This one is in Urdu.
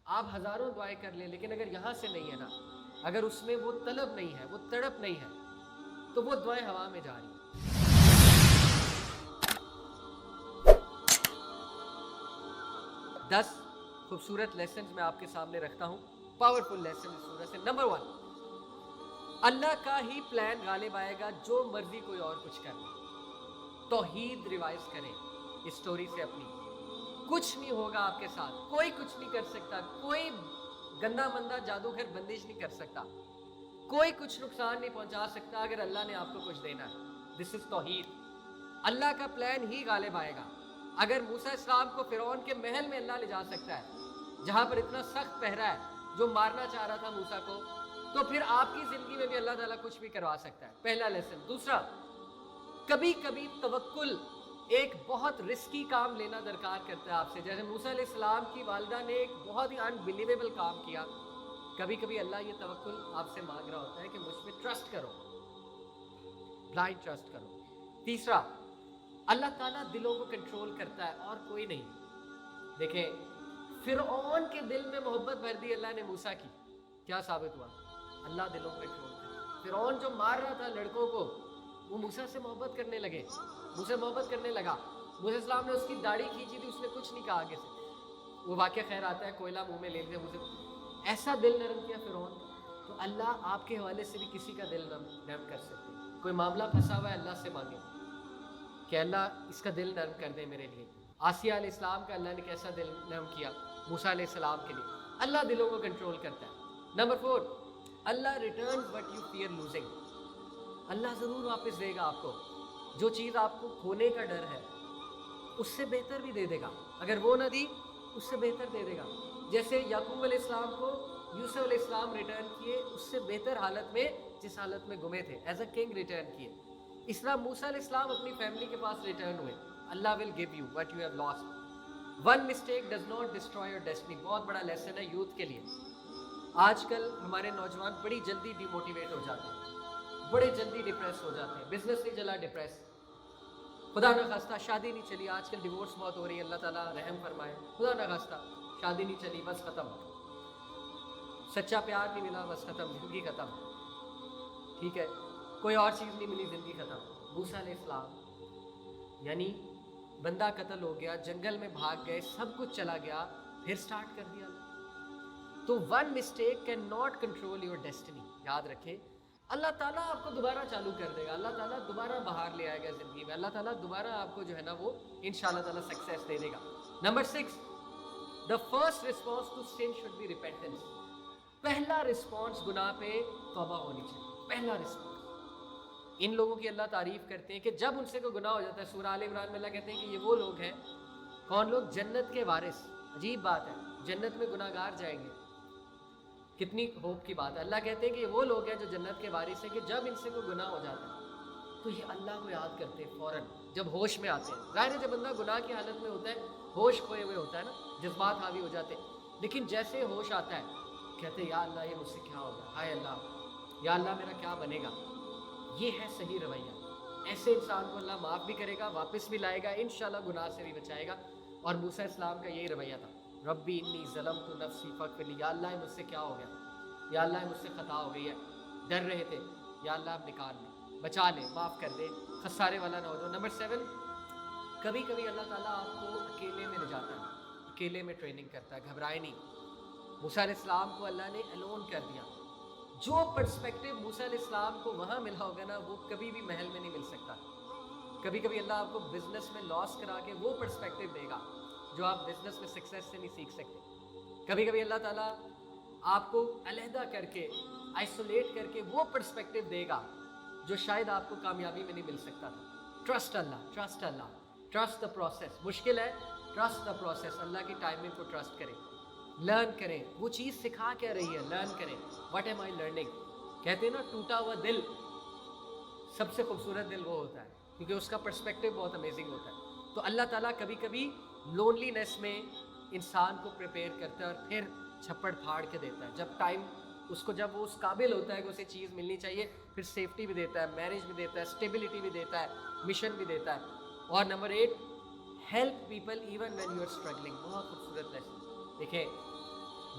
آپ ہزاروں دعائیں کر لیں لیکن اگر یہاں سے نہیں ہے نا, اگر اس میں وہ طلب نہیں ہے, وہ تڑپ نہیں ہے, تو وہ دعائیں ہوا میں جا رہی ہیں. 10 خوبصورت لیسنز میں آپ کے سامنے رکھتا ہوں, پاورفل لیسن اس سورہ سے. نمبر 1, اللہ کا ہی پلان غالب آئے گا, جو مرضی کوئی اور کچھ کر لے. توحید ریوائز کریں اس سٹوری سے اپنی. کچھ نہیں ہوگا آپ کے ساتھ, کوئی کچھ نہیں کر سکتا, کوئی گندا مندہ جادوگر بندش نہیں کر سکتا, کوئی کچھ نقصان نہیں پہنچا سکتا اگر اللہ نے آپ کو کچھ دینا ہے. دس از توحید. اللہ کا پلان ہی غالب آئے گا. اگر موسیٰ السلام کو فرعون کے محل میں اللہ لے جا سکتا ہے جہاں پر اتنا سخت پہرا ہے, جو مارنا چاہ رہا تھا موسیٰ کو, تو پھر آپ کی زندگی میں بھی اللہ تعالیٰ کچھ بھی کروا سکتا ہے. پہلا لیسن. دوسرا, کبھی کبھی توکل ایک بہت رسکی کام لینا درکار کرتا ہے آپ سے. جیسے موسیٰ علیہ السلام کی والدہ نے ایک بہت ہی انبلیویبل کام کیا. کبھی کبھی اللہ یہ توکل آپ سے مانگ رہا ہوتا ہے کہ مجھ پہ ٹرسٹ کرو, بلائنڈ ٹرسٹ کرو. تیسرا, اللہ تعالیٰ دلوں کو کنٹرول کرتا ہے اور کوئی نہیں. دیکھیں, فرعون کے دل میں محبت بھر دی اللہ نے موسیٰ کی, کیا ثابت ہوا؟ اللہ دلوں کو کنٹرول کرتا. فرعون جو مار رہا تھا لڑکوں کو, وہ موسیٰ سے محبت کرنے لگے, مجھ سے محبت کرنے لگا. موسیٰ السلام نے اس کی داڑھی کھینچی تھی, اس نے کچھ نہیں کہا آگے سے. وہ واقعہ خیر آتا ہے, کوئلہ منہ میں لے لیا مجھے, ایسا دل نرم کیا فرعون. تو اللہ آپ کے حوالے سے بھی کسی کا دل نرم کر سکتے. کوئی معاملہ پھنسا ہوا ہے, اللہ سے مانگے کہ اللہ اس کا دل نرم کر دے میرے لیے. آسیہ علیہ السلام کا اللہ نے کیسا دل نرم کیا موسیٰ علیہ السلام کے لیے. اللہ دلوں کو کنٹرول کرتا ہے. نمبر 4, اللہ returns what you fear losing. اللہ ضرور واپس دے گا آپ کو. جو چیز آپ کو کھونے کا ڈر ہے اس سے بہتر بھی دے دے گا. اگر وہ نہ دی اس سے بہتر دے دے گا. جیسے یعقوب علیہ السلام کو یوسف علیہ السلام ریٹرن کیے اس سے بہتر حالت میں, جس حالت میں گمے تھے, ایز اے کنگ ریٹرن کیے. اس طرح موسیٰ علیہ السلام اپنی فیملی کے پاس ریٹرن ہوئے. اللہ will give you what you have lost. One mistake does not destroy your destiny. بہت بڑا لیسن ہے یوتھ کے لیے. آج کل ہمارے نوجوان بڑی جلدی ڈی موٹیویٹ ہو جاتے ہیں, بڑے جلدی ڈپریس ہو جاتے ہیں. بزنس نہیں چلا ڈپریس, خدا نہ خواستہ شادی نہیں چلی, آج کل ڈیورس بہت ہو رہی ہے, اللہ تعالیٰ رحم فرمائے. خدا نہ خواستہ شادی نہیں چلی, بس ختم. سچا پیار نہیں ملا, بس ختم, زندگی ختم. ٹھیک ہے, کوئی اور چیز نہیں ملی, زندگی ختم. موسیٰ علیہ السلام یعنی بندہ قتل ہو گیا, جنگل میں بھاگ گئے, سب کچھ چلا گیا, پھر سٹارٹ کر دیا. تو one mistake can not control your destiny. یاد رکھیں, اللہ تعالیٰ آپ کو دوبارہ چالو کر دے گا, اللہ تعالیٰ دوبارہ باہر لے آئے گا زندگی میں, اللہ تعالیٰ دوبارہ آپ کو جو ہے نا وہ انشاءاللہ تعالیٰ سکسیس دے دے گا. Number 6, the first response to sin should be repentance. پہلا رسپانس گناہ پہ توبہ ہونی چاہیے, پہلا رسپانس. ان لوگوں کی اللہ تعریف کرتے ہیں کہ جب ان سے کوئی گناہ ہو جاتا ہے, سورہ آل عمران میں اللہ کہتے ہیں کہ یہ وہ لوگ ہیں, کون لوگ؟ جنت کے وارث. عجیب بات ہے, جنت میں گناہ گار جائیں گے, کتنی ہوپ کی بات ہے. اللہ کہتے ہیں کہ یہ وہ لوگ ہیں جو جنت کے وارث ہیں کہ جب ان سے کوئی گناہ ہو جاتا ہے تو یہ اللہ کو یاد کرتے ہیں فوراً, جب ہوش میں آتے ہیں. ظاہر ہے جب بندہ گناہ کی حالت میں ہوتا ہے, ہوش کھوئے ہوئے ہوتا ہے نا, جذبات حاوی ہو جاتے ہیں, لیکن جیسے ہوش آتا ہے کہتے ہیں یا اللہ یہ مجھ سے کیا ہوگا, ہائے اللہ, یا اللہ میرا کیا بنے گا. یہ ہے صحیح رویہ. ایسے انسان کو اللہ معاف بھی کرے گا, واپس بھی لائے گا, انشاءاللہ گناہ سے بھی بچائے گا. اور موسیٰ السلام کا یہی رویہ تھا, ربی انی ظلمت نفسی فاغفر لی. یا اللہ مجھ سے کیا ہو گیا, یا اللہ مجھ سے خطا ہو گئی ہے, ڈر رہے تھے, یا اللہ اب نکال لے, بچا لے, معاف کر دے, خسارے والا نہ ہو جاؤ. نمبر 7, کبھی کبھی اللہ تعالیٰ آپ کو اکیلے میں لے جاتا ہے, اکیلے میں ٹریننگ کرتا ہے. گھبرائے نہیں. موسیٰ علیہ السلام کو اللہ نے الون کر دیا. جو پرسپیکٹو موسیٰ علیہ السلام کو وہاں ملا ہوگا نا, وہ کبھی بھی محل میں نہیں مل سکتا. کبھی کبھی اللہ آپ کو بزنس میں لاس کرا کے وہ پرسپیکٹو دے گا جو آپ بزنس میں سکسیس سے نہیں سیکھ سکتے. کبھی کبھی اللہ تعالیٰ آپ کو علیحدہ کر کے, آئسولیٹ کر کے وہ پرسپیکٹو دے گا جو شاید آپ کو کامیابی میں نہیں مل سکتا تھا. Trust Allah, trust Allah, trust the process. مشکل ہے, ٹرسٹ دا پروسیس. اللہ کی ٹائمنگ کو ٹرسٹ کریں, لرن کریں. وہ چیز سکھا کیا رہی ہے, لرن کریں. What am I learning. کہتے ہیں نا ٹوٹا ہوا دل سب سے خوبصورت دل وہ ہوتا ہے کیونکہ اس کا پرسپیکٹو بہت امیزنگ ہوتا ہے. تو اللہ تعالیٰ کبھی کبھی لونلی نیس میں انسان کو پریپیئر کرتا ہے اور پھر چھپڑ پھاڑ کے دیتا ہے. جب ٹائم اس کو, جب وہ اس قابل ہوتا ہے کہ اسے چیز ملنی چاہیے, پھر سیفٹی بھی دیتا ہے, میرج بھی دیتا ہے, اسٹیبلٹی بھی دیتا ہے, مشن بھی دیتا ہے. اور number 8, help people even when you are struggling. بہت خوبصورت لیسن. دیکھیں